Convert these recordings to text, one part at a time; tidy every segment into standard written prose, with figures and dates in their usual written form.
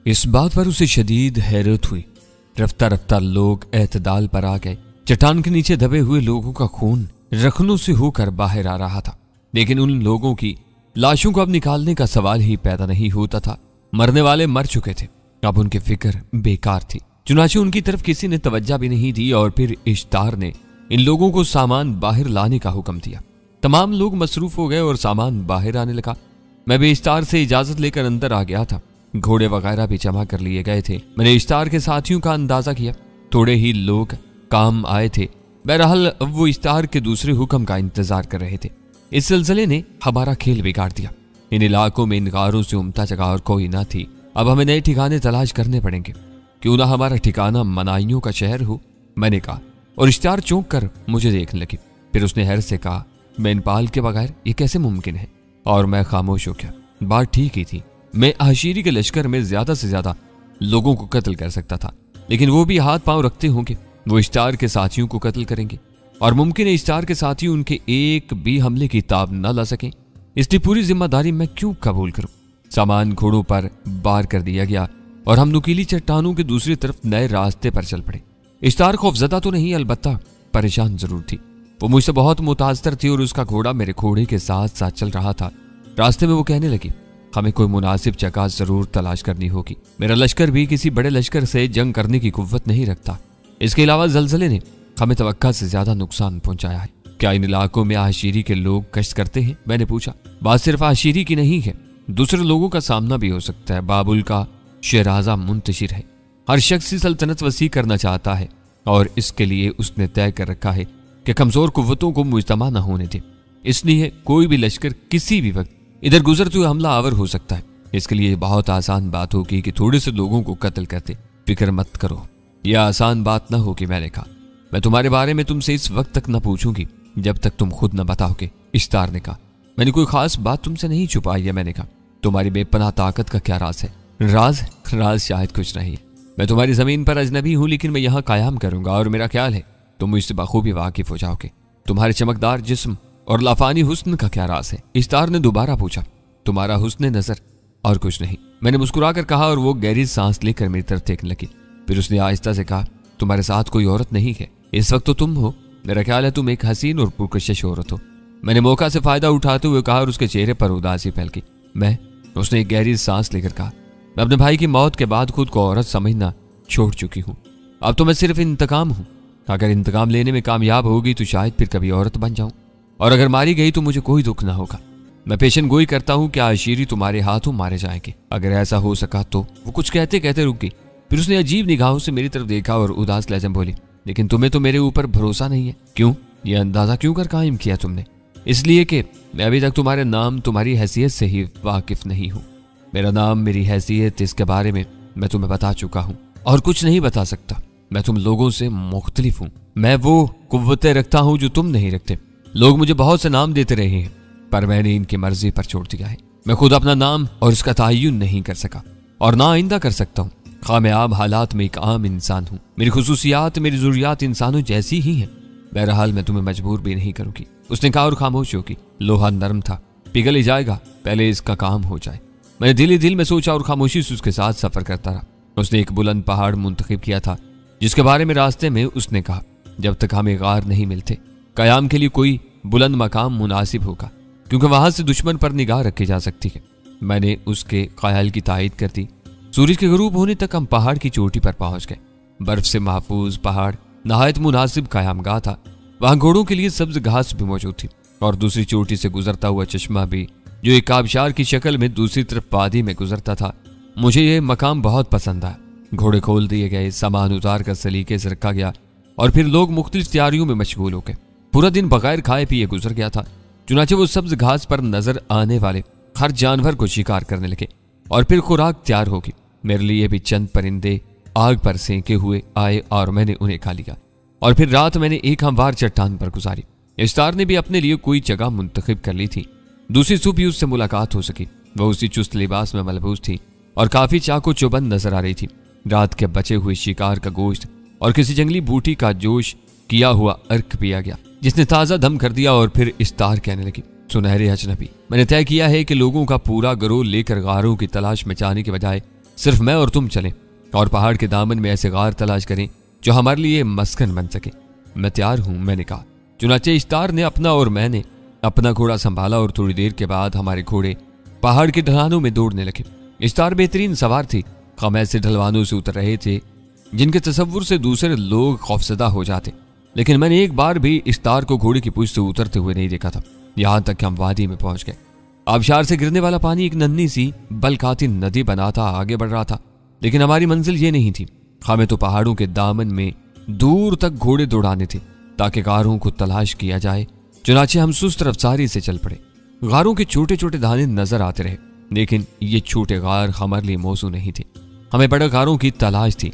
इस बात पर उसे शदीद हैरत हुई। रफ्ता रफ्ता लोग एतदाल पर आ गए। चट्टान के नीचे दबे हुए लोगों का खून रखनों से होकर बाहर आ रहा था, लेकिन उन लोगों की लाशों को अब निकालने का सवाल ही पैदा नहीं होता था। मरने वाले मर चुके थे, अब उनकी फिक्र बेकार थी। चुनाचे उनकी तरफ किसी ने तवज्जो भी नहीं दी और फिर इश्तार ने इन लोगों को सामान बाहर लाने का हुक्म दिया। तमाम लोग मसरूफ हो गए और सामान बाहर आने लगा। मैं भी इश्तार से इजाजत लेकर अंदर आ गया था। घोड़े वगैरह भी जमा कर लिए गए थे। मैंने इश्तार के साथियों का अंदाजा किया, थोड़े ही लोग काम आए थे। बहरहाल अब वो इश्तार के दूसरे हुक्म का इंतजार कर रहे थे। इस सिलसिले ने हमारा खेल बिगाड़ दिया। इन इलाकों में इन गारों से उमता जगह और कोई ना थी। अब हमें नए ठिकाने तलाश करने पड़ेंगे। क्यों ना हमारा ठिकाना मनाइयों का शहर हो, मैंने कहा, और इश्तार चौंक कर मुझे देखने लगी। फिर उसने हैरत से कहा, मेनपाल के बगैर ये कैसे मुमकिन है? और मैं खामोश हो गया। बात ठीक ही थी। मैं आशीरी के लश्कर में ज्यादा से ज्यादा लोगों को कत्ल कर सकता था, लेकिन वो भी हाथ पांव रखते होंगे। वो इश्तार के साथियों को कत्ल करेंगे और मुमकिन है इश्तार के साथी उनके एक भी हमले की ताब न ला सकें। इसकी पूरी जिम्मेदारी मैं क्यों कबूल करूं? सामान घोड़ों पर बार कर दिया गया और हम नुकीली चट्टानों की दूसरी तरफ नए रास्ते पर चल पड़े। इश्तार खौफजदा तो नहीं, अलबत्ता परेशान जरूर थी। वो मुझसे बहुत मुतासर थी और उसका घोड़ा मेरे घोड़े के साथ साथ चल रहा था। रास्ते में वो कहने लगी, हमें कोई मुनासिब जगह जरूर तलाश करनी होगी। मेरा लश्कर भी किसी बड़े लश्कर से जंग करने की कुव्वत नहीं रखता। इसके अलावा जलजले ने हमें तवक्का से ज्यादा नुकसान पहुंचाया है। क्या इन इलाकों में आशीरी के लोग गश्त करते हैं? मैंने पूछा। बात सिर्फ आशीरी की नहीं है, दूसरे लोगों का सामना भी हो सकता है। बाबुल का शहराजा मुंतशिर है। हर शख्स सल्तनत वसी करना चाहता है और इसके लिए उसने तय कर रखा है कि कमजोर कुव्वतों को मुजतमा न होने दे। इसलिए कोई भी लश्कर किसी भी वक्त इधर गुजरते हुए हमला आवर हो सकता है। इसके लिए बहुत आसान बात होगी कि थोड़े से लोगों को कत्ल करते। फिक्र मत करो, यह आसान बात न होगी। मैंने कहा, मैं तुम्हारे बारे में तुमसे इस वक्त तक न पूछूंगी जब तक तुम खुद न बताओगे। इश्तार ने कहा, मैंने कोई खास बात तुमसे नहीं छुपाई है। मैंने कहा, तुम्हारी बेपनाह ताकत का क्या राज है? राज शायद कुछ नहीं। मैं तुम्हारी जमीन पर अजनबी हूं, लेकिन मैं यहाँ कायम करूंगा और मेरा ख्याल है तुम मुझसे बखूबी वाकिफ हो जाओगे। तुम्हारे चमकदार जिस्म और लाफानी हुस्न का क्या राज है? इश्तार ने दोबारा पूछा। तुम्हारा हुस्न नजर, और कुछ नहीं, मैंने मुस्कुराकर कहा और वो गहरी सांस लेकर मेरी तरफ देखने लगी। फिर उसने आहिस्ता से कहा, तुम्हारे साथ कोई औरत नहीं है? इस वक्त तो तुम हो। मेरा ख्याल है तुम एक हसीन और पुरकशिश औरत हो। मैंने मौका से फायदा उठाते हुए कहा और उसके चेहरे पर उदासी फैल गई। उसने एक गहरी सांस लेकर कहा, मैं अपने भाई की मौत के बाद खुद को औरत समझना छोड़ चुकी हूं। अब तो मैं सिर्फ इंतकाम हूं। अगर इंतकाम लेने में कामयाब होगी तो शायद फिर कभी औरत बन जाऊं, और अगर मारी गई तो मुझे कोई दुख ना होगा। मैं पेशन गोई करता हूं कि आशीरी तुम्हारे हाथों मारे जाएंगे। अगर ऐसा हो सका तो। वो कुछ कहते कहते रुक गई। फिर उसने अजीब निगाहों से मेरी तरफ देखा और उदास लहजे में बोली, लेकिन तुम्हें तो मेरे ऊपर भरोसा नहीं है। क्यों? यह अंदाजा क्यों कर कायम किया तुमने? इसलिए कि मैं अभी तक तुम्हारे नाम तुम्हारी हैसियत से ही वाकिफ नहीं हूं। मेरा नाम, मेरी हैसियत, इसके बारे में मैं तुम्हें बता चुका हूं और कुछ नहीं बता सकता। मैं तुम लोगों से मुख्तलिफ हूं। मैं वो कुव्वतें रखता हूं जो तुम नहीं रखते। लोग मुझे बहुत से नाम देते रहे हैं, पर मैंने इनकी मर्जी पर छोड़ दिया है। मैं खुद अपना नाम और इसका तयन नहीं कर सका और ना आइंदा कर सकता हूँ। खामियाब हालात में एक आम इंसान हूँ। मेरी खुसूसियात, मेरी जरूरियात इंसानों जैसी ही हैं। बहरहाल मैं तुम्हें मजबूर भी नहीं करूंगी। उसने कहा और खामोश होगी। लोहा नरम था, पिघल ही जाएगा, पहले इसका काम हो जाए। मैंने दिल ही दिल में सोचा और खामोशी से उसके साथ सफर करता रहा। उसने एक बुलंद पहाड़ मुंतखब किया था जिसके बारे में रास्ते में उसने कहा, जब तक हमें गार नहीं मिलते कयाम के लिए कोई बुलंद मकाम मुनासिब होगा, क्योंकि वहां से दुश्मन पर निगाह रखी जा सकती है। मैंने उसके ख्याल की तायद कर दी। सूरज के गरूब होने तक हम पहाड़ की चोटी पर पहुंच गए। बर्फ से महफूज पहाड़ नहायत मुनासिब कायमगाह था। वहां घोड़ों के लिए सब्ज घास भी मौजूद थी और दूसरी चोटी से गुजरता हुआ चश्मा भी, जो एक आबशार की शक्ल में दूसरी तरफ वादी में गुजरता था। मुझे यह मकाम बहुत पसंद आया। घोड़े खोल दिए गए, सामान उतार कर सलीके से रखा गया और फिर लोग मुख्तलिफ तैयारियों में मशगूल हो गए। पूरा दिन बगैर खाए पिए गुजर गया था। चुनाचे वो सब्ज घास पर नजर आने वाले हर जानवर को शिकार करने लगे और फिर खुराक तैयार होगी। मेरे लिए भी चंद परिंदे आग पर सेंके हुए आए और मैंने उन्हें खा लिया और फिर रात मैंने एक हमवार चट्टान पर गुजारी। इश्तार ने भी अपने लिए कोई जगह मुंतखब कर ली थी। दूसरी सुबह उससे मुलाकात हो सकी। वह उसी चुस्त लिबास में मलबूस थी और काफी चाको चौबंद नजर आ रही थी। रात के बचे हुए शिकार का गोश्त और किसी जंगली बूटी का जोश किया हुआ अर्क पिया गया, जिसने ताजा दम कर दिया। और फिर इश्तार कहने लगी, सुनहरे अजनबी, मैंने तय किया है कि लोगों का पूरा गिरोह लेकर गारों की तलाश में जाने के बजाय सिर्फ मैं और तुम चलें और पहाड़ के दामन में ऐसे गार तलाश करें जो हमारे लिए मस्कन बन सके। मैं तैयार हूं, मैंने कहा। चुनाचे इश्तार ने अपना और मैंने अपना घोड़ा संभाला और थोड़ी देर के बाद हमारे घोड़े पहाड़ के ढलानों में दौड़ने लगे। इश्तार बेहतरीन सवार थी। हम ऐसे ढलवानों से उतर रहे थे जिनके तसव्वुर से दूसरे लोग खौफजदा हो जाते, लेकिन मैंने एक बार भी इश्तार को घोड़े की पूंछ से उतरते हुए नहीं देखा था। यहां तक कि हम वादी में पहुंच गए। आबशार से गिरने वाला पानी एक नन्ही सी बल खाती नदी बनाता आगे बढ़ रहा था, लेकिन हमारी मंजिल ये नहीं थी। हमें तो पहाड़ों के दामन में दूर तक घोड़े दौड़ाने थे ताकि गारों को तलाश किया जाए। चुनाचे हम सुस्त रफ्तारी से चल पड़े। गारों के छोटे छोटे दाने नजर आते रहे, लेकिन ये छोटे गार हमारे लिए मौजू नहीं थे। हमें बड़े गारों की तलाश थी।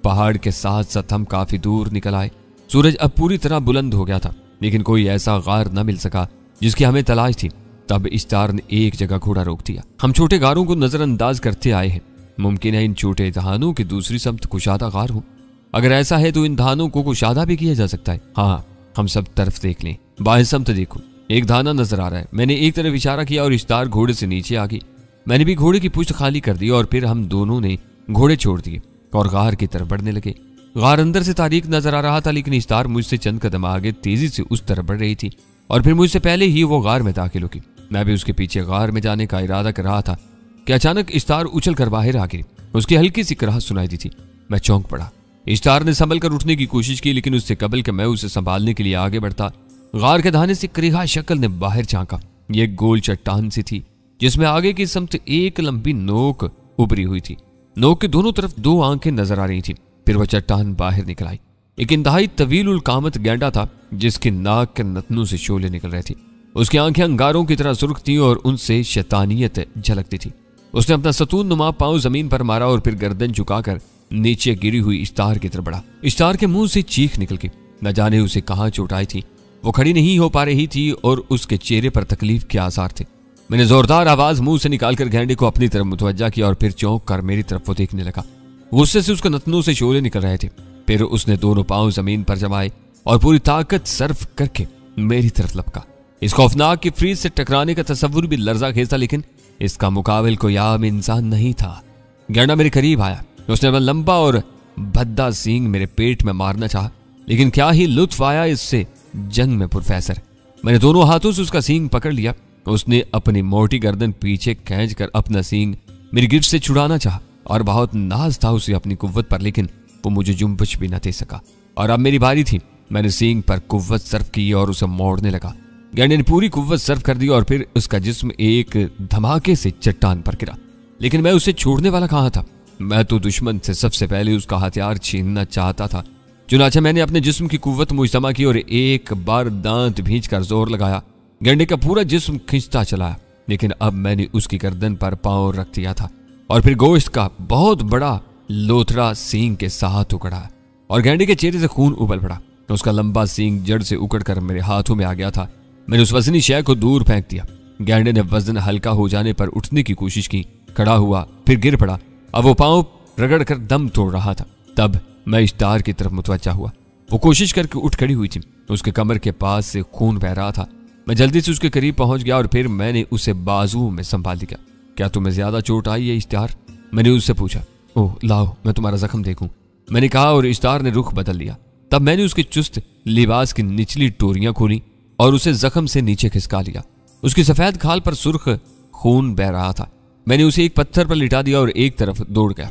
पहाड़ के साथ साथ हम काफी दूर निकल आए। सूरज अब पूरी तरह बुलंद हो गया था, लेकिन कोई ऐसा गार न मिल सका जिसकी हमें तलाश थी। तब इश्तार ने एक जगह घोड़ा रोक दिया। हम छोटे गारों को नजरअंदाज करते आए हैं। मुमकिन है इन छोटे धानों की दूसरी समत कुशादा गार हो। अगर ऐसा है तो इन धानों को कुशादा भी किया जा सकता है। हाँ, हम सब तरफ देख लें। बाएं समत देखो, एक धाना नजर आ रहा है। मैंने एक तरफ इशारा किया और इश्तार घोड़े से नीचे आ गई। मैंने भी घोड़े की पुश्त खाली कर दी और फिर हम दोनों ने घोड़े छोड़ दिए और गार की तरफ बढ़ने लगे। गार अंदर से तारीक नजर आ रहा था, लेकिन इश्तार मुझसे चंद कदम आगे तेजी से उस तरफ बढ़ रही थी और फिर मुझसे पहले ही वो गार में दाखिल होगी। मैं भी उसके पीछे गार में जाने का इरादा कर रहा था कि अचानक इश्तार उछल कर बाहर आ गिरी। उसकी हल्की सी कराहट सुनाई दी थी। मैं चौंक पड़ा। इश्तार ने संभल कर उठने की कोशिश की, लेकिन उससे कबल के मैं उसे संभालने के लिए आगे बढ़ता। गार के धाने से करीहा शक्ल ने बाहर झांका। ये गोल चट्टान सी थी जिसमें आगे की समत एक लंबी नोक उभरी हुई थी। नोक के दोनों तरफ दो आंखें नजर आ रही थी। फिर वह चट्टान बाहर निकल आई। एक इंतहाई तवील उल कामत गैंडा था जिसके नाक के नथनों से शोले निकल रहे थे। उसकी आंखें अंगारों की तरह सुर्ख थी और उनसे शैतानियत झलकती थी। उसने अपना सतून नुमा पांव जमीन पर मारा और फिर गर्दन झुकाकर नीचे गिरी हुई इश्तार की तरफ बढ़ा। इश्तार के मुंह से चीख निकल गई। न जाने उसे कहां चोट आई थी। वो खड़ी नहीं हो पा रही थी और उसके चेहरे पर तकलीफ के आसार थे। मैंने जोरदार आवाज मुंह से निकालकर गैंडे को अपनी तरफ मुतवज्जा किया और फिर चौंक कर मेरी तरफ वो देखने लगा। गुस्से से उसके नथनों से शोले निकल रहे थे। फिर उसने दोनों पांव जमीन पर जमाए और पूरी ताकत सर्फ करके मेरी तरफ लपका। इस खौफनाक की फ्रीज से टकराने का तस्वुर भी लर्जा खेज था, लेकिन इसका मुकाबिल कोई आम इंसान नहीं था। गैंडा मेरे करीब आया। उसने अपना लंबा और भद्दा सींग मेरे पेट में मारना चाहा, लेकिन क्या ही लुत्फ आया इससे जंग में प्रोफेसर। मैंने दोनों हाथों से उसका सींग पकड़ लिया। उसने अपनी मोटी गर्दन पीछे खींचकर अपना सींग मेरी गिरफ्त से छुड़ाना चाहा और बहुत नाज था उसे अपनी कुव्वत पर, लेकिन वो मुझे जुम्बश भी न दे सका। और अब मेरी बारी थी। मैंने सींग पर कुव्वत सर्फ की और उसे मोड़ने लगा। गैंडे ने पूरी कुव्वत सर्फ कर दी और फिर उसका जिस्म एक धमाके से चट्टान पर गिरा, लेकिन मैं उसे छोड़ने वाला कहां था। मैं तो दुश्मन से सबसे पहले उसका हथियार छीनना चाहता था। चुनाचे मैंने अपने जिस्म की कुव्वत मुजतमा की और एक बार दांत भींचकर जोर लगाया। गैंडे का पूरा जिस्म खींचता चला, लेकिन अब मैंने उसकी गर्दन पर पांव रख दिया था और फिर गोश्त का बहुत बड़ा लोथड़ा सींग के साथ उकड़ा और गैंडे के चेहरे से खून उबल पड़ा। उसका लंबा सींग जड़ से उकड़कर मेरे हाथों में आ गया था। मैंने उस वजनी शय को दूर फेंक दिया। गैंडे ने वजन हल्का हो जाने पर उठने की कोशिश की, खड़ा हुआ, फिर गिर पड़ा। अब वो पांव रगड़कर दम तोड़ रहा था। तब मैं इश्तार की तरफ मुतवज्जा हुआ। वो कोशिश करके उठ खड़ी हुई थी। उसके कमर के पास से खून बह रहा था। मैं जल्दी से उसके करीब पहुंच गया और फिर मैंने उसे बाजुओं में संभाल लिया। क्या तुम्हें ज्यादा चोट आई है इश्तार? मैंने उससे पूछा। ओह लाओ मैं तुम्हारा जख्म देखूं, मैंने कहा और इश्तार ने रुख बदल लिया। तब मैंने उसके चुस्त लिबास की निचली टोरियां खोली और उसे जख्म से नीचे खिसका लिया। उसकी सफेद खाल पर सुर्ख खून बह रहा था। मैंने उसे एक पत्थर पर लिटा दिया और एक तरफ दौड़ गया।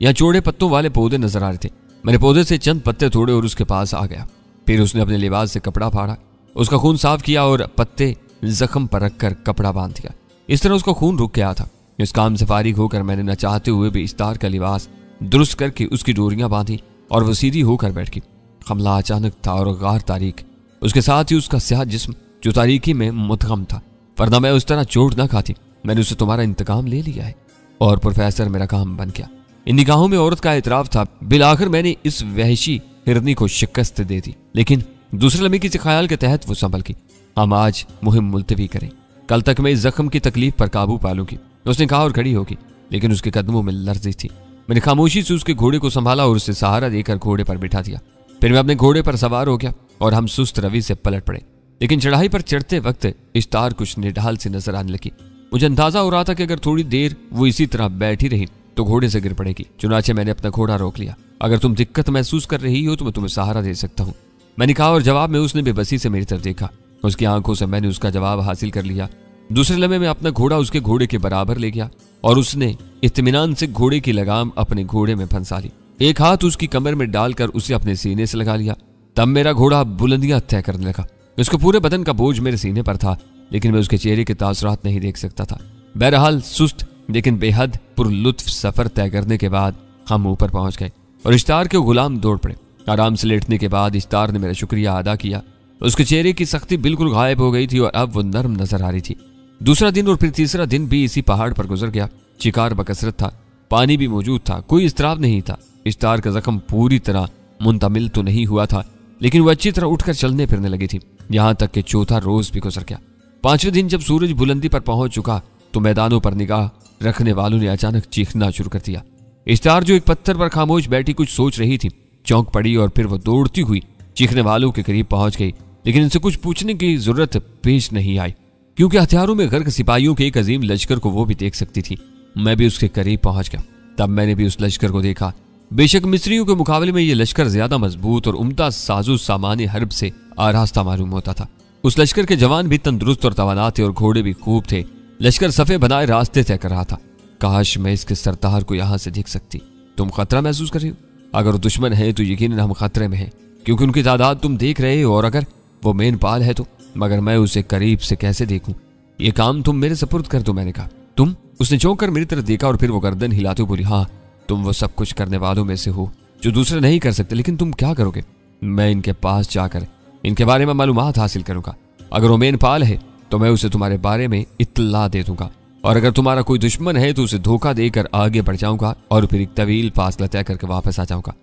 यहाँ चौड़े पत्तों वाले पौधे नजर आ रहे थे। मैंने पौधे से चंद पत्ते तोड़े और उसके पास आ गया। फिर उसने अपने लिबास से कपड़ा फाड़ा, उसका खून साफ किया और पत्ते जख्म पर रखकर कपड़ा बांध दिया। इस तरह उसका खून रुक गया था। इस काम से फारिग होकर मैंने न चाहते हुए भी इश्तार का लिबास दुरुस्त करके उसकी डोरियां बांधी और वो सीधी होकर बैठ गई। हमला अचानक था और गार तारीख, उसके साथ ही उसका स्याह जिस्म जो तारीकी में मुतगम था, वरना मैं उस तरह चोट न खाती। मैंने उससे तुम्हारा इंतकाम ले लिया है और प्रोफेसर मेरा काम बन गया। इन निगाहों में औरत का एतराफ था। बिलाखिर मैंने इस वहशी हिरनी को शिकस्त दे दी, लेकिन दूसरे लम्हे किसी ख्याल के तहत वो संभल की। हम आज मुहिम मुलतवी करें, कल तक मैं इस जख्म की तकलीफ पर काबू पा लूंगी, उसने कहा और खड़ी होगी, लेकिन उसके कदमों में लर्जिश थी। मैंने खामोशी से उसके घोड़े को संभाला और उसे सहारा देकर घोड़े पर बिठा दिया। फिर मैं अपने घोड़े पर सवार हो गया और हम सुस्त रवि से पलट पड़े। लेकिन चढ़ाई पर चढ़ते वक्त इश्तार कुछ निढाल से नजर आने लगी। मुझे अंदाजा हो रहा था कि अगर थोड़ी देर वो इसी तरह बैठी रही तो घोड़े से गिर पड़ेगी। चुनाचे मैंने अपना घोड़ा रोक लिया। अगर तुम दिक्कत महसूस कर रही हो तो मैं तुम्हें सहारा दे सकता हूँ, मैंने कहा, और जवाब में उसने बेबसी से मेरी तरफ देखा। उसकी आंखों से मैंने उसका जवाब हासिल कर लिया। दूसरे लम्हे में अपना घोड़ा उसके घोड़े के बराबर ले गया और उसने इत्मीनान से घोड़े की लगाम अपने घोड़े में फंसा ली। एक हाथ उसकी कमर में डालकर उसे अपने सीने से लगा लिया। तब मेरा घोड़ा बुलंदियां तय करने लगा। उसके पूरे बदन का बोझ मेरे सीने पर था, लेकिन मैं उसके चेहरे के तासुरात नहीं देख सकता था। बहरहाल सुस्त लेकिन बेहद पुरलुत्फ सफर तय करने के बाद हम ऊपर पहुंच गए और इश्तार के गुलाम दौड़ पड़े। आराम से लेटने के बाद इश्तार ने मेरा शुक्रिया अदा किया। उसके चेहरे की सख्ती बिल्कुल गायब हो गई थी और अब वो नरम नजर आ रही थी। दूसरा दिन और फिर तीसरा दिन भी इसी पहाड़ पर गुजर गया। शिकार बकसरत था, पानी भी मौजूद था, कोई इस्तराब नहीं था। इश्तार का जख्म पूरी तरह मुंतमिल तो नहीं हुआ था, लेकिन वो अच्छी तरह उठकर चलने फिरने लगी थी। यहां तक कि चौथा रोज भी गुजर गया। पांचवें दिन जब सूरज बुलंदी पर पहुंच चुका तो मैदानों पर निगाह रखने वालों ने अचानक चीखना शुरू कर दिया। इश्तार जो एक पत्थर पर खामोश बैठी कुछ सोच रही थी, चौंक पड़ी और फिर वो दौड़ती हुई चीखने वालों के करीब पहुंच गई, लेकिन इनसे कुछ पूछने की जरूरत पेश नहीं आई, क्योंकि हथियारों में गर्क सिपाहियों के एक अजीम लश्कर को वो भी देख सकती थी। मैं भी उसके करीब पहुंच गया। तब मैंने भी उस लश्कर को देखा। बेशक मिस्रियों के मुकाबले में यह लश्कर ज्यादा मजबूत और उम्दा साजो सामान हर्ब से आरास्ता मालूम होता था। उस लश्कर के जवान भी तंदुरुस्त और तवाना थे और घोड़े भी खूब थे। लश्कर सफे बनाए रास्ते तय कर रहा था। काश मैं इसके सरदार को यहां से देख सकती। तुम खतरा महसूस कर रही हो? अगर दुश्मन है तो यकीनन हम खतरे में हैं, क्योंकि उनकी तादाद तुम देख रहे हो, और अगर वो मेनपाल है तो। मगर मैं उसे करीब से कैसे देखूं? ये काम तुम मेरे सपुर्द कर दो, मैंने कहा। तुम? उसने चौंक कर मेरी तरफ देखा और फिर वो गर्दन हिलाते हुए बोली, हाँ, तुम वो सब कुछ करने वालों में से हो जो दूसरे नहीं कर सकते, लेकिन तुम क्या करोगे? मैं इनके पास जाकर इनके बारे में मालूमात हासिल करूंगा। अगर वो मेनपाल है तो मैं उसे तुम्हारे बारे में इत्तला दे दूंगा, और अगर तुम्हारा कोई दुश्मन है तो उसे धोखा देकर आगे बढ़ जाऊंगा और फिर एक तवील फासला तय करके वापस आ जाऊंगा।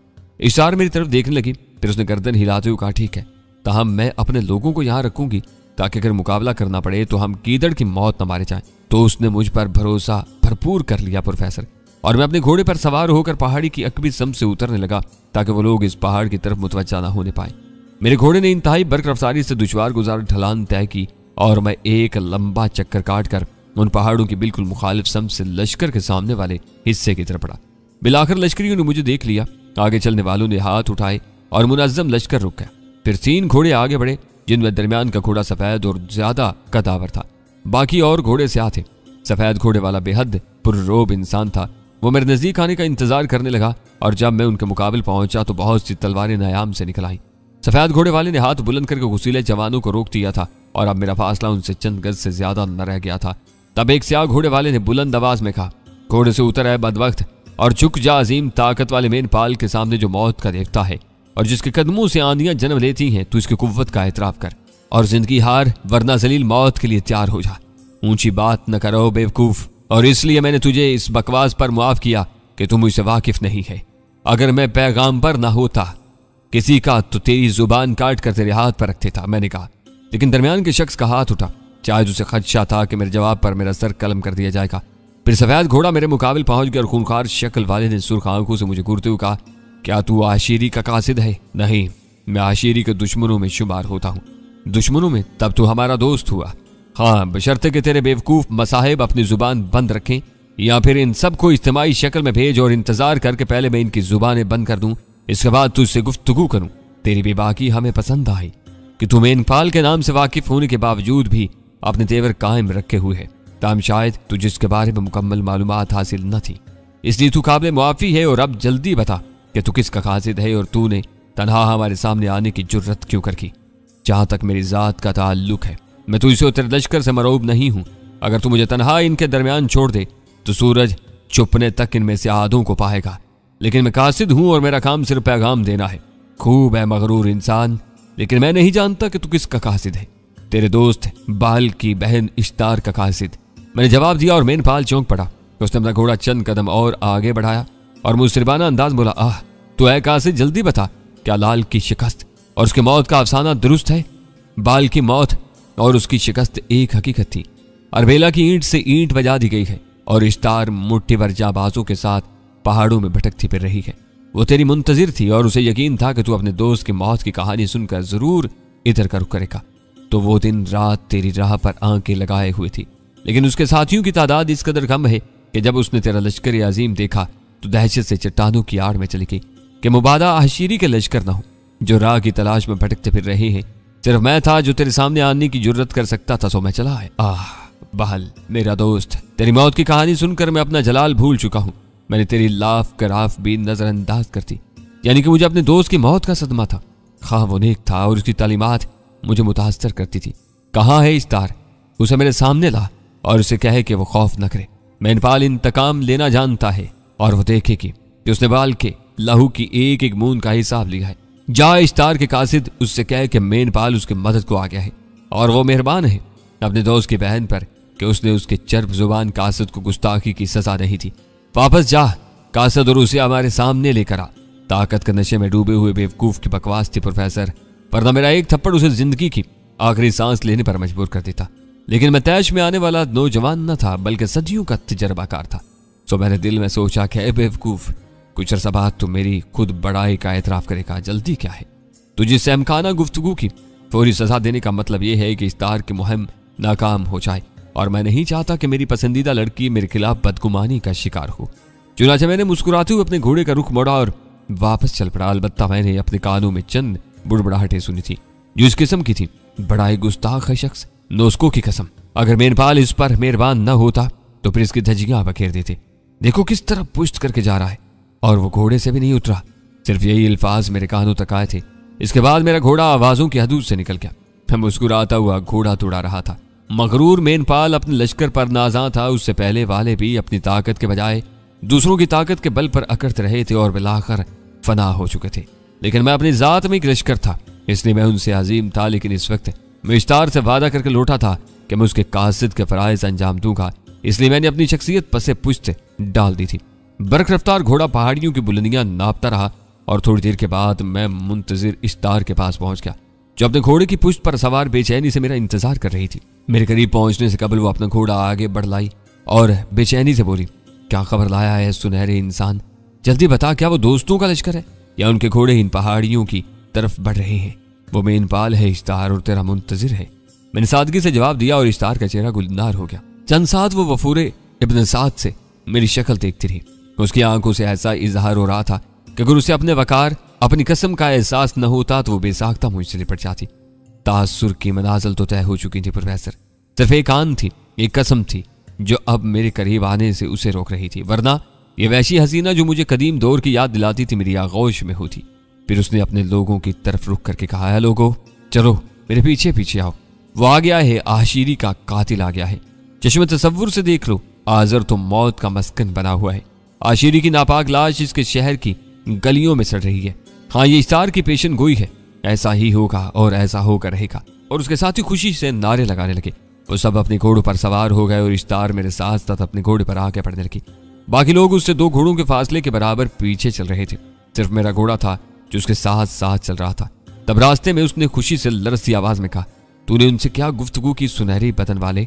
इशार मेरी तरफ देखने लगी, फिर उसने गर्दन हिलाते हुए कहा, ठीक है, ताहम मैं अपने लोगों को यहाँ रखूंगी ताकि अगर मुकाबला करना पड़े तो हम कीदड़ की मौत न मारे जाएं। तो उसने मुझ पर भरोसा भरपूर कर लिया प्रोफेसर, और मैं अपने घोड़े पर सवार होकर पहाड़ी की अकबी सम से उतरने लगा ताकि वो लोग इस पहाड़ की तरफ मुतवज्जा न होने पाए। मेरे घोड़े ने इंतहाई बर्क रफ्तारी से दुश्वार गुजार ढलान तय की और मैं एक लंबा चक्कर काटकर उन पहाड़ों की बिल्कुल मुखालिफ सम से लश्कर के सामने वाले हिस्से की तरफ पड़ा। बिलाकर लश्करियों ने मुझे देख लिया। आगे चलने वालों ने हाथ उठाए और मुनज्जम लश्कर रुक गया। फिर 3 घोड़े आगे बढ़े, जिनमें दरमियान का घोड़ा सफेद और ज्यादा कदावर था। बाकी और घोड़े स्याह थे। सफेद घोड़े वाला बेहद पुररोब इंसान था। वो मेरे नजदीक आने का इंतजार करने लगा और जब मैं उनके मुकाबले पहुंचा तो बहुत सी तलवारें नायाम से निकल आई। सफेद घोड़े वाले ने हाथ बुलंद करके गुस्सीले जवानों को रोक दिया था और अब मेरा फासला उनसे चंद गज से ज्यादा न रह गया था। तब एक स्याह घोड़े वाले ने बुलंद आवाज में कहा, घोड़े से उतर है बदबख्त और झुक जा अजीम ताकत वाले मेनपाल के सामने जो मौत का देवता है और जिसके कदमों से आंधियां जन्म लेती हैं। तू इसकी कुव्वत का एतराफ कर और जिंदगी हार, वरना जलील मौत के लिए तैयार हो जा। ऊंची बात न करो बेवकूफ, और इसलिए मैंने तुझे इस बकवास पर मुआफ किया कि तुम मुझसे वाकिफ नहीं है। अगर मैं पैगाम्बर ना होता किसी का तो तेरी जुबान काट कर तेरे हाथ पर रखते था, मैंने कहा। लेकिन दरमियान के शख्स का हाथ उठा, शायद उसे खदशा था कि मेरे जवाब पर मेरा सर कलम कर दिया जाएगा। फिर सफेद घोड़ा मेरे मुकाबले पहुंच गया और खूंखार शक्ल वाले ने सुर्ख आंखों से मुझे घूरते हुए कहा, क्या तू आशीरी का कासिद है? नहीं, मैं आशीरी के दुश्मनों में शुमार होता हूँ। दुश्मनों में? तब तू हमारा दोस्त हुआ। हाँ, बशर्ते कि तेरे बेवकूफ मसाहिब अपनी जुबान बंद रखें, या फिर इन सबको इज्तिमाई शक्ल में भेज और इंतजार करके पहले मैं इनकी जुबानें बंद कर दूं, इसके बाद तुझसे गुफ्तगू करूं। तेरी बेबाकी हमें पसंद आई कि तू मेनपाल के नाम से वाकिफ होने के बावजूद भी अपने तेवर कायम रखे हुए है। ताम शायद तू जिसके बारे में मुकम्मल मालूमात हासिल न थी, इसलिए तू काबिल मुआफी है। और अब जल्दी बता कि तू किसका कासिद है और तूने तन्हा हमारे सामने आने की जुर्रत क्यों कर की? जहां तक मेरी जात का ताल्लुक है, मैं तुझसे तेरे लश्कर से मरूब नहीं हूं। अगर तू मुझे तन्हा इनके दरमियान छोड़ दे तो सूरज छुपने तक इनमें से आधों को पाएगा। लेकिन मैं कासिद हूं और मेरा काम सिर्फ पैगाम देना है। खूब है मगरूर इंसान, लेकिन मैं नहीं जानता कि तू किसका कासिद है। तेरे दोस्त बाल की बहन इश्तार का कासिद, मैंने जवाब दिया और मेनपाल चौंक पड़ा। उसने अपना घोड़ा चंद कदम और आगे बढ़ाया और मुसरबाना अंदाज बोला, आह, तो है कासिद, जल्दी बता, क्या लाल की शिकस्त और उसकी मौत का अफसाना दुरुस्त है? बाल की मौत और उसकी शिकस्त एक हकीकत थी। अरबेला की ईंट से ईंट बजा दी गई है और इश्तार मुट्ठी भर जाबाजों के साथ पहाड़ों में भटकती फिर रही है। वो तेरी मुंतजिर थी और उसे यकीन था कि तू अपने दोस्त की मौत की कहानी सुनकर जरूर इधर का रुख करेगा। तो वो दिन रात तेरी राह पर आंखें लगाए हुए थी, लेकिन उसके साथियों की तादाद इस कदर कम है कि जब उसने तेरा लश्कर अजीम देखा तो दहशत से चट्टानों की आड़ में चली गई कि मुबादा आशीरी के लश्कर ना हो जो राह की तलाश में भटकते फिर रहे हैं। सिर्फ मैं था जो तेरे सामने आने की जुर्रत कर सकता था, सो मैं चला है। बहल मेरा दोस्त, तेरी मौत की कहानी सुनकर मैं अपना जलाल भूल चुका हूँ। मैंने तेरी लाफ कराफ भी नजरअंदाज कर दी, यानी कि मुझे अपने दोस्त की मौत का सदमा था। खां वो नेक था और उसकी तालीमात मुझे मुतासर करती थी। कहाँ है इस्तार? उसे मेरे सामने ला और उसे कहे कि वो खौफ न करे। मेनपाल इंतकाम लेना जानता है और वो देखेगी कि उसने बाल के लहू की एक एक बूंद का हिसाब लिया है। जा इस्तार के कासिद, उससे कहे कि मेनपाल उसकी मदद को आ गया है और वो मेहरबान है अपने दोस्त की बहन पर कि उसने उसके चर्ब जुबान कासिद को गुस्ताखी की सजा नहीं थी। वापस जा कासिद और उसे हमारे सामने लेकर आ। ताकत के नशे में डूबे हुए बेवकूफ की बकवास थी प्रोफेसर, वरना मेरा एक थप्पड़ उसे जिंदगी की आखिरी सांस लेने पर मजबूर कर देता। लेकिन मैं तैश में आने वाला नौजवान न था बल्कि सदियों का तजर्बाकार था। तो मैंने दिल में सोचा कि बेवकूफ, कुछ अरसा बाद तो मेरी खुद बड़ाई का एतराफ करेगा, जल्दी क्या है? तुझे सहमखाना गुफ्तगू की फौरी सजा देने का मतलब यह है कि इस तार की मुहिम नाकाम हो जाए और मैं नहीं चाहता कि मेरी पसंदीदा लड़की मेरे खिलाफ बदगुमानी का शिकार हो। चुनाचे मैंने मुस्कुराते हुए अपने घोड़े का रुख मोड़ा और वापस चल पड़ा। अलबत्ता मैंने अपने कानों में चंद बुड़बड़ाहटें सुनी थी जो इस किस्म की थी, बड़ा ही गुस्ताख है शख्स, नोस्को की कसम। अगर मेनपाल इस पर मेहरबान न होता तो फिर इसकी धज्जियां बखेर देते। देखो किस तरह पुष्ट करके जा रहा है और वो घोड़े से भी नहीं उतरा। सिर्फ यही अल्फाज मेरे कानों तक आए थे। इसके बाद मेरा घोड़ा आवाजों की हदूद से निकल गया। मैं मुस्कुराता हुआ घोड़ा तोड़ा रहा था। मगरूर मेनपाल अपने लश्कर पर नाज़ा था। उससे पहले वाले भी अपनी ताकत के बजाय दूसरों की ताकत के बल पर अकड़ते रहे थे और बिलाखर फना हो चुके थे। लेकिन मैं अपनी जात में एक लश्कर था, इसलिए मैं उनसे अजीम था। लेकिन इस वक्त मैं इश्तार से वादा करके लौटा था कि मैं उसके कासिद के फराइज अंजाम दूंगा, इसलिए मैंने अपनी शख्सियत पसे पुश्त डाल दी थी। बरख रफ्तार घोड़ा पहाड़ियों की बुलंदियां नापता रहा और थोड़ी देर के बाद मैं मुंतजिर इश्तार के पास पहुंच गया, जो अपने घोड़े की पुश्त पर सवार बेचैनी से मेरा इंतजार कर रही थी। मेरे करीब पहुंचने से कबल वो अपना घोड़ा आगे बढ़लाई और बेचैनी से बोली, क्या खबर लाया है सुनहरे इंसान? जल्दी बता, क्या वो दोस्तों का लश्कर है या उनके घोड़े इन पहाड़ियों की तरफ बढ़ रहे हैं? वो मेनपाल है इश्तार और तेरा मुंतजिर है। मैंने सादगी से जवाब दिया और इश्तार का चेहरा गुलनार हो गया। चंद साथ वो वफूरे इब्न साद से मेरी शक्ल देखती रही। उसकी आंखों से ऐसा इजहार हो रहा था कि अगर उसे अपने वकार, अपनी कसम का एहसास न होता तो वो बेसाख्ता मुझसे लिपट जाती। तासुर की मनाजिल तो तय हो चुकी थी प्रोफेसर। सिर्फ एक आन थी, एक कसम थी जो अब मेरे करीब आने से उसे रोक रही थी, वरना ये वैसी हसीना जो मुझे कदीम दौर की याद दिलाती थी मेरी आगोश में होती। फिर उसने अपने लोगों की तरफ रुख करके कहा, है लोगो, चलो मेरे पीछे पीछे आओ। वो आ गया है, आशीरी का कातिल आ गया है। चश्मे तसव्वुर से देख लो, आजर तो मौत का मस्कन बना हुआ है। आशीरी की नापाक लाश इसके शहर की गलियों में सड़ रही है। हाँ, ये इश्तार की पेशन गोई है, ऐसा ही होगा और ऐसा होकर रहेगा। और उसके साथी खुशी से नारे लगाने लगे। वो सब अपने घोड़ों पर सवार हो गए और इश्तार मेरे साथ साथ अपने घोड़े पर आके पड़ने लगी। बाकी लोग उससे 2 घोड़ों के फासले के बराबर पीछे चल रहे थे। सिर्फ मेरा घोड़ा था जो उसके साथ साथ चल रहा था। तब रास्ते में उसने खुशी से लरसती आवाज में कहा, तूने उनसे क्या गुफ्तगू की सुनहरी बदन वाले?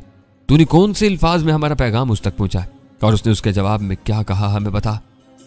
तूने कौन से अल्फाज में हमारा पैगाम उस तक पहुंचा? और उसने उसके जवाब में क्या कहा हमें बता।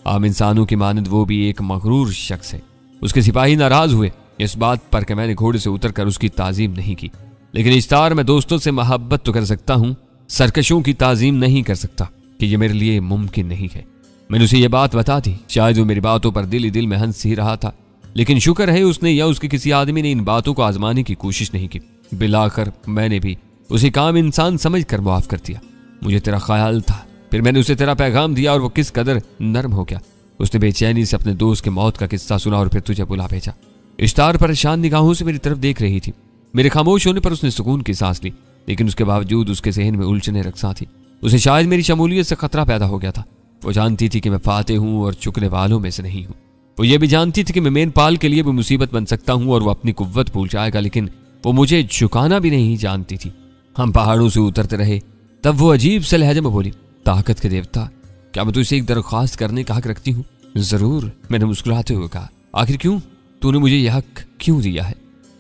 आम इंसानों की मानद वो भी एक मगरूर शख्स है। उसके सिपाही नाराज हुए इस बात पर कि मैंने घोड़े से उतरकर उसकी ताजीम नहीं की। लेकिन इश्तार, मैं दोस्तों से मोहब्बत तो कर सकता हूँ, सरकशों की ताजीम नहीं कर सकता कि यह मेरे लिए मुमकिन नहीं है। मैंने उसे यह बात बता दी। शायद वो मेरी बातों पर दिल ही दिल में हंस ही रहा था, लेकिन शुक्र है उसने या उसके किसी आदमी ने इन बातों को आजमाने की कोशिश नहीं की। बिलाकर मैंने भी उसे काम इंसान समझ कर मुआफ कर दिया। मुझे तेरा ख्याल था, फिर मैंने उसे तेरा पैगाम दिया और वो किस कदर नर्म हो गया। उसने बेचैनी से अपने दोस्त के मौत का किस्सा सुना और फिर तुझे बुला भेजा। इश्तार परेशान निगाहों से मेरी तरफ देख रही थी। मेरे खामोश होने पर उसने सुकून की सांस ली, लेकिन उसके बावजूद उसके जहन में उलझने रखसा थी। उसे शायद मेरी शमूलियत से खतरा पैदा हो गया था। वो जानती थी कि मैं फातेह हूँ और चुकने वालों में से नहीं हूँ। वो ये भी जानती थी कि मैं मेनपाल के लिए भी मुसीबत बन सकता हूँ और वो अपनी कुव्वत भूल जाएगा, लेकिन वो मुझे झुकाना भी नहीं जानती थी। हम पहाड़ों से उतरते रहे, तब वो अजीब से लहजे में बोली, ताकत के देवता, क्या मैं तुझसे एक दरख्वास्त करने का हक रखती हूँ? जरूर, मैंने मुस्कुराते हुए कहा। आखिर क्यों? तूने मुझे यह हक क्यों दिया है?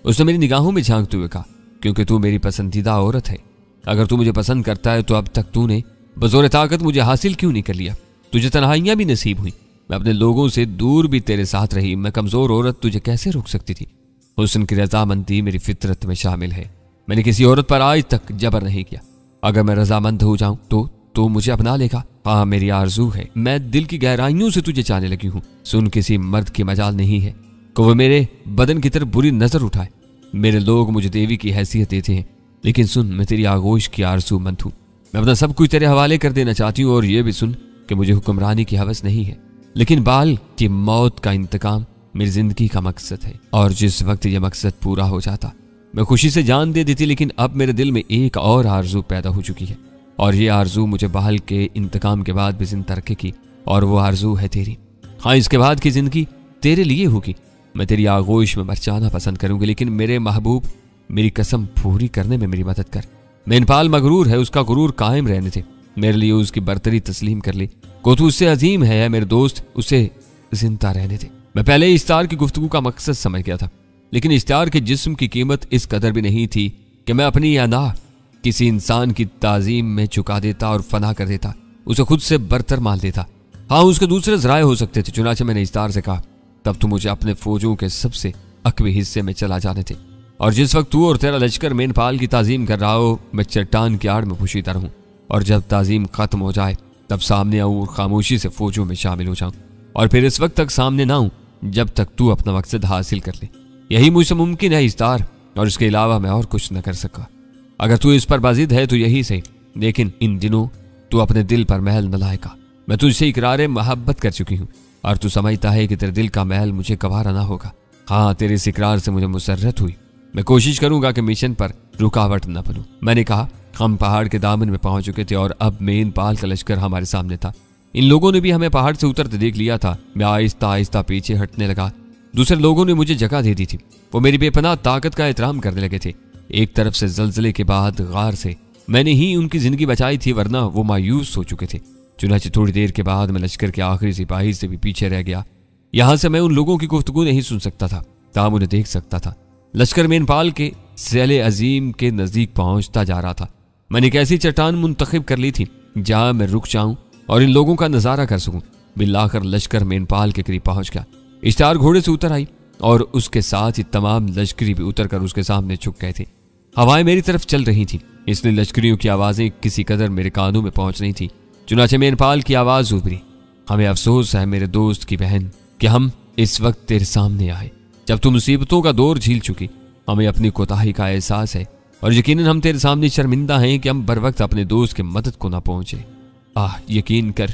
उसने मेरी निगाहों में झांकते हुए कहा, क्योंकि तू मेरी पसंदीदा औरत है। अगर तू मुझे पसंद करता है तो अब तक तूने बजोर ताकत मुझे हासिल क्यों नहीं कर लिया? तुझे तन्हाइयां भी नसीब हुई, मैं अपने लोगों से दूर भी तेरे साथ रही। मैं कमजोर औरत तुझे कैसे रोक सकती थी? हुस्न की रजामंदी मेरी फितरत में शामिल है। मैंने किसी औरत पर आज तक जबर नहीं किया। अगर मैं रजामंद हो जाऊं तो तो मुझे अपना लेगा। हाँ, मेरी आरज़ू है, मैं दिल की गहराइयों से तुझे चाहने लगी हूँ। सुन, किसी मर्द की मजाल नहीं है कि वो मेरे बदन की तरफ बुरी नजर उठाए। मेरे लोग मुझे देवी की हैसियत देते हैं, लेकिन सुन, मैं तेरी आगोश की आरज़ूमंद हूँ। मैं अपना सब कुछ तेरे हवाले कर देना चाहती हूँ। और ये भी सुन कि मुझे हुक्मरानी की हवस नहीं है, लेकिन बाल की मौत का इंतकाम मेरी जिंदगी का मकसद है। और जिस वक्त ये मकसद पूरा हो जाता, मैं खुशी से जान दे देती। लेकिन अब मेरे दिल में एक और आरज़ू पैदा हो चुकी है, और ये आरज़ू मुझे बाल के इंतकाम के बाद भी जिंदा रखेगी, और वो आरज़ू है तेरी। हाँ, इसके बाद की जिंदगी तेरे लिए होगी। मैं तेरी आगोश में मर जाना पसंद करूंगी, लेकिन मेरे महबूब, मेरी कसम पूरी करने में मेरी मदद कर। मेनपाल मगरूर है, उसका गुरूर कायम रहने थे। मेरे लिए उसकी बर्तरी तस्लीम कर ली। को तू उससे अजीम है मेरे दोस्त, उसे जिंदा रहने दे। मैं पहले इश्तार की गुफ्तगू का मकसद समझ गया था, लेकिन इश्तार के जिस्म की कीमत इस कदर भी नहीं थी कि मैं अपनी अना किसी इंसान की ताजीम में चुका देता और फना कर देता, उसे खुद से बरतर मान लेता। हाँ, उसके दूसरे जराए हो सकते थे। चुनाचे मैंने इश्तार से कहा, तब तू मुझे अपने फौजों के सबसे अकवी हिस्से में चला जाने थे, और जिस वक्त तू और तेरा लश्कर मेनपाल की ताजीम कर रहा हो, मैं चट्टान की आड़ में पुशीदा रहूं, और जब ताजीम खत्म हो जाए तब सामने आऊं और खामोशी से फौजों में शामिल हो जाऊं, और फिर इस वक्त तक सामने ना आऊं जब तक तू अपना मकसद हासिल कर ले। यही मुझसे मुमकिन है इश्तार, और इसके अलावा मैं और कुछ न कर सका। अगर तू इस पर बाजिद है तो यही सही, लेकिन इन दिनों तू अपने दिल पर महल न लाएगा। मैं तुझसे इकरार मोहब्बत कर चुकी हूँ, और तू समझता है कि तेरे दिल का महल मुझे गवारा ना होगा। हाँ, तेरे इस इकरार से मुझे मुसर्रत हुई। मैं कोशिश करूंगा कि मिशन पर रुकावट न बनूं। मैंने कहा, हम पहाड़ के दामन में पहुंच चुके थे, और अब मेनपाल का लश्कर हमारे सामने था। इन लोगों ने भी हमें पहाड़ से उतरते देख लिया था। मैं आहिस्ता आहिस्ता पीछे हटने लगा। दूसरे लोगों ने मुझे जगह दे दी थी। वो मेरी बेपनाह ताकत का एहतराम करने लगे थे। एक तरफ से जल्जले के बाद गार से मैंने ही उनकी जिंदगी बचाई थी, वरना वो मायूस हो चुके थे। चुनाचे थोड़ी देर के बाद मैं लश्कर के आखिरी सिपाही से भी पीछे रह गया। यहां से मैं उन लोगों की गुफ्तगू नहीं सुन सकता था, ताहम उन्हें देख सकता था। लश्कर मेनपाल के सैले अजीम के नजदीक पहुंचता जा रहा था। मैंने एक ऐसी चट्टान मुंतखब कर ली थी जहां मैं रुक जाऊं और इन लोगों का नजारा कर सकूं। बिल्लाकर लश्कर मेनपाल के करीब पहुंच गया। इश्तार घोड़े से उतर आई, और उसके साथ ही तमाम लश्करी भी उतरकर उसके सामने झुक गए थे। हवाएं मेरी तरफ चल रही थी, इसलिए लश्करियों की आवाजें किसी कदर मेरे कानों में पहुंच रही थी। चुनाचे मेनपाल की आवाज उभरी, हमें अफसोस है मेरे दोस्त की बहन कि हम इस वक्त तेरे सामने आए जब तू मुसीबतों का दौर झील चुकी। हमें अपनी कोताही का एहसास है, और यकीनन हम तेरे सामने शर्मिंदा हैं कि हम बर वक्त अपने दोस्त की मदद को ना पहुंचे। यकीन कर,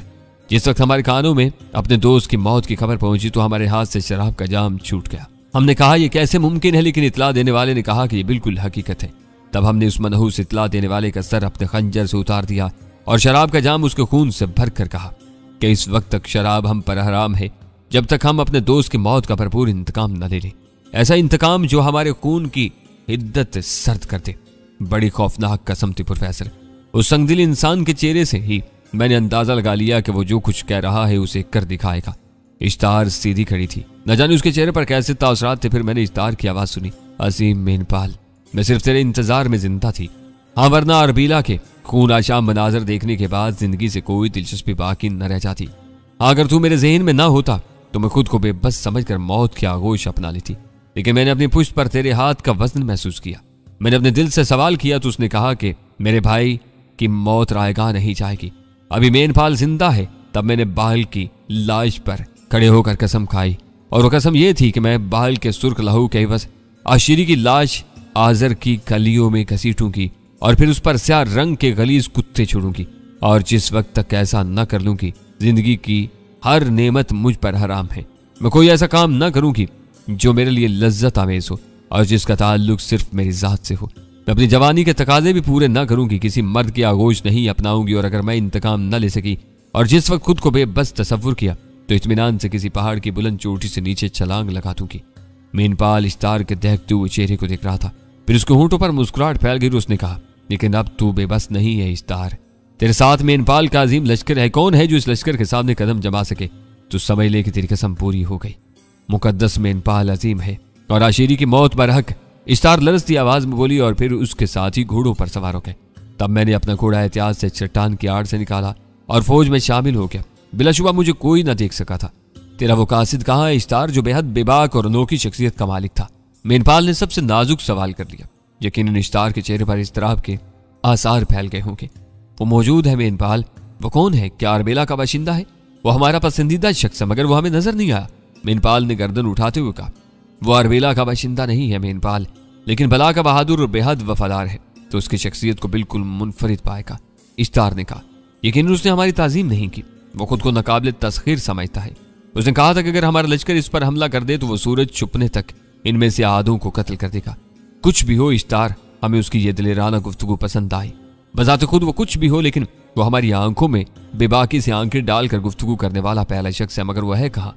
जिस वक्त हमारे कानों में अपने दोस्त की मौत की खबर पहुंची तो हमारे हाथ से शराब का जाम छूट गया। हमने कहा यह कैसे मुमकिन है, लेकिन इतला देने वाले ने कहा कि यह बिल्कुल हकीकत है। तब हमने उस मनहूस इतला देने वाले का सर अपने खंजर से उतार दिया और शराब का जाम उसके खून से भर कर कहा कि इस वक्त तक शराब हम पर हराम है जब तक हम अपने दोस्त की मौत का भरपूर इंतकाम न ले लें। ऐसा इंतकाम जो हमारे खून की हिद्दत सर्द कर दे। बड़ी खौफनाक कसम थी प्रोफेसर। उस संगदिल इंसान के चेहरे से ही मैंने अंदाजा लगा लिया कि वो जो कुछ कह रहा है उसे कर दिखाएगा। इश्तार सीधी खड़ी थी, न जाने उसके चेहरे पर कैसे तासरात थे। फिर मैंने इश्तार की आवाज सुनी, अजीम मेनपाल, मैं सिर्फ तेरे इंतजार में जिंदा थी। हाँ, वरना अरबीला के खून आशाम मनाजर देखने के बाद जिंदगी से कोई दिलचस्पी बाकी न रह जाती। अगर तू मेरे जहन में ना होता तो मैं खुद को बेबस समझकर मौत की आगोश अपना ली थी। लेकिन मैंने अपनी पुष्ट पर तेरे हाथ का वजन महसूस किया। मैंने अपने दिल से सवाल किया तो उसने कहा कि मेरे भाई की मौत रायगा नहीं जाएगी, अभी मेनपाल जिंदा है। तब मैंने बाल की लाश पर खड़े होकर कसम खाई, और वो कसम ये थी कि मैं बाल के सुर्ख लहू के बस आशिरी की लाश आजर की कलियों में घसीटूंगी और फिर उस पर स्याह रंग के गलीज कुत्ते छोड़ूंगी। और जिस वक्त तक ऐसा न कर लूंगी, जिंदगी की हर नेमत मुझ पर हराम है। मैं कोई ऐसा काम न करूंगी जो मेरे लिए लज्जत आमेज हो और जिसका ताल्लुक सिर्फ मेरी जात से हो। मैं अपनी जवानी के तकाजे भी पूरे न करूंगी, किसी मर्द की आगोश नहीं अपनाऊंगी। और अगर मैं इंतकाम न ले सकी और जिस वक्त खुद को बेबस तसव्वुर किया तो इत्मीनान से किसी पहाड़ की बुलंद चोटी से नीचे छलांग लगा दूंगी। मेनपाल इश्तार के दहकते हुए चेहरे को देख रहा था। फिर उसके होंठों पर मुस्कुराहट फैल गई। उसने कहा, लेकिन अब तू बेबस नहीं है इश्तार, तेरे साथ मेनपाल का अजीम लश्कर है। कौन है जो इस लश्कर के सामने कदम जमा सके? तू समझ ले कि तेरी कसम पूरी हो गई। मुकद्दस मेनपाल अजीम है और आशिरी की मौत बरहक। इश्तार लरजती आवाज में बोली और फिर उसके साथ ही घोड़ों पर सवार हो गए। तब मैंने अपना घोड़ा एहतियात से चट्टान की आड़ से निकाला और फौज में शामिल हो गया। बिलाशुबा मुझे कोई न देख सका था। तेरा वो कासिद कहाँ है इश्तार, जो बेहद बेबाक और अनोखी शख्सियत का मालिक था? मेनपाल ने सबसे नाजुक सवाल कर लिया। यकीनन इश्तार के चेहरे पर इस्तराब के आसार फैल गए होंगे। वो मौजूद है मेनपाल। वो कौन है? क्या अरबेला का बाशिंदा है? वो हमारा पसंदीदा शख्स है, मगर वो हमें नजर नहीं आया। मेनपाल ने गर्दन उठाते हुए कहा, वो अरबेला का बाशिंदा नहीं है मेनपाल, लेकिन बला का बहादुर और बेहद वफादार है, तो उसकी शख्सियत को बिल्कुल मुनफरिद पाएगा। इश्तार ने कहा। यकीन उसने हमारी ताजीम नहीं की, वो खुद को नाकाबिल तस्खीर समझता है। उसने कहा था कि अगर हमारा लश्कर इस पर हमला कर दे तो वो सूरज छुपने तक इनमें से आधों को कत्ल कर देगा। कुछ भी हो इश्तार, हमें उसकी ये दिलेराना गुफ्तगू पसंद आई। बजाते खुद वो कुछ भी हो, लेकिन वो हमारी आंखों में बेबाकी से आंखें डालकर गुफ्तगू करने वाला पहला शख्स है, मगर वह है कहाँ?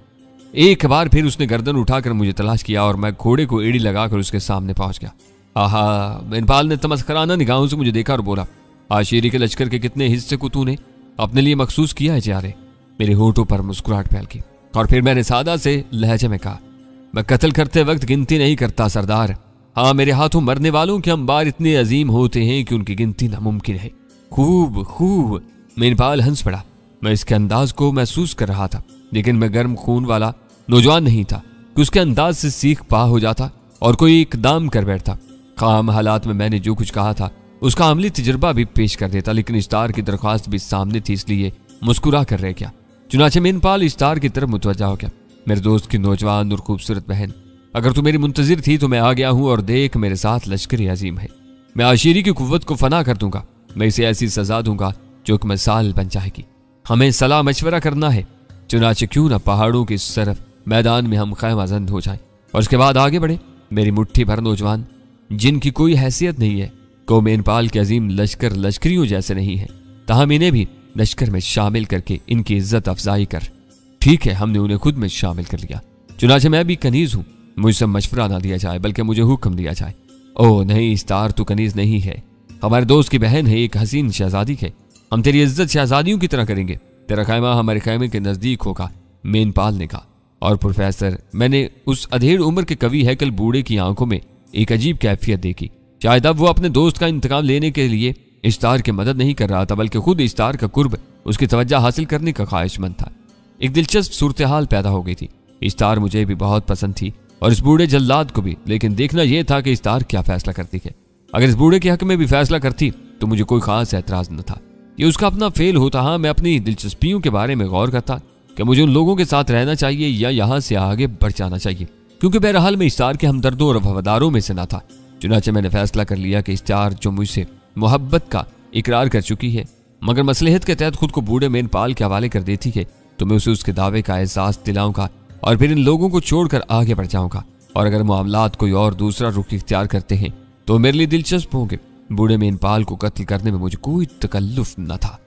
एक बार फिर उसने गर्दन उठाकर मुझे तलाश किया और मैं घोड़े को एड़ी लगाकर उसके सामने पहुंच गया। आहा, मेनपाल ने तमस्कराना निगाहों से मुझे देखा और बोला, आशीरी के लश्कर के कितने हिस्से को तूने अपने लिए मखसूस किया है जारे? मेरे होठों पर मुस्कुराहट फैल गई और फिर मैंने सादा से लहजे में कहा, मैं कत्ल करते वक्त गिनती नहीं करता सरदार। हाँ, मेरे हाथों मरने वालों के अंबार इतने अजीम होते हैं कि उनकी गिनती नामुमकिन है। खूब खूब। मेनपाल हंस पड़ा। मैं इसके अंदाज को महसूस कर रहा था, लेकिन मैं गर्म खून वाला नौजवान नहीं था कि उसके अंदाज से सीख पा हो जाता और कोई इकदाम कर बैठता। खाम हालात में मैंने जो कुछ कहा था उसका अमली तजुर्बा भी पेश कर देता, लेकिन इश्तार की दरख्वास्त भी सामने थी, इसलिए मुस्कुरा कर रह गया। चुनाचे मेनपाल इश्तार की तरफ मुतवज्जा हो गया। मेरे दोस्त की नौजवान और खूबसूरत बहन, अगर तू मेरी मुंतजिर थी तो मैं आ गया हूं और देख मेरे साथ लश्करी अजीम है। मैं आशीरी की कुव्वत को फना कर दूंगा। मैं इसे ऐसी सजा दूंगा जो कि मिसाल बन जाएगी। हमें सलाह मशवरा करना है, चुनाचे क्यों ना पहाड़ों की सरफ मैदान में हम खैमाजंद हो जाएं और उसके बाद आगे बढ़े। मेरी मुट्ठी भर नौजवान जिनकी कोई हैसियत नहीं है, को मेनपाल के अजीम लश्कर लश्करियों जैसे नहीं है, ताहम इन्हें भी लश्कर में शामिल करके इनकी इज्जत अफजाई कर। ठीक है, हमने उन्हें खुद में शामिल कर लिया। चुनाचे मैं भी कनीज हूं, मुझसे मशवरा ना दिया जाए बल्कि मुझे हुक्म दिया जाए। ओह नहीं इश्तार, तू कनीज नहीं है, हमारे दोस्त की बहन है, एक हसीन शहजादी है। हम तेरी इज्जत शहजादियों की तरह करेंगे। तेरा खैमा हमारे खैमे के नजदीक होगा, मेनपाल ने कहा। और प्रोफेसर, मैंने उस अधेड़ उम्र के कवि हैकल बूढ़े की आंखों में एक अजीब कैफियत देखी। शायद अब वो अपने दोस्त का इंतकाम लेने के लिए इश्तार की मदद नहीं कर रहा था, बल्कि खुद इश्तार का कुर्ब उसकी तवज्जो हासिल करने का ख्वाहिशमंद था। एक दिलचस्प सूरत हाल पैदा हो गई थी। इश्तार मुझे भी बहुत पसंद थी और इस बूढ़े जल्लाद को भी, लेकिन देखना यह था कि इश्तार क्या फैसला करती है। अगर इस बूढ़े के हक में भी फैसला करती तो मुझे कोई खास एतराज न था, ये उसका अपना फेल होता। हाँ, मैं अपनी दिलचस्पियों के बारे में गौर करता कि मुझे उन लोगों के साथ रहना चाहिए या यहाँ से आगे बढ़ जाना चाहिए, क्योंकि बहरहाल मैं इश्तार के हमदर्दों और वफादारों में से न था। चुनाचे मैंने फैसला कर लिया कि इश्तार जो मुझसे मोहब्बत का इकरार कर चुकी है, मगर मसलहत के तहत खुद को बूढ़े मेनपाल के हवाले कर देती है, तो मैं उसे उसके दावे का एहसास दिलाऊंगा और फिर इन लोगों को छोड़कर आगे बढ़ जाऊंगा। और अगर मामलात कोई और दूसरा रुख इख्तियार करते हैं तो मेरे लिए दिलचस्प होंगे। बूढ़े मेनपाल को कत्ल करने में मुझे कोई तकल्लुफ न था।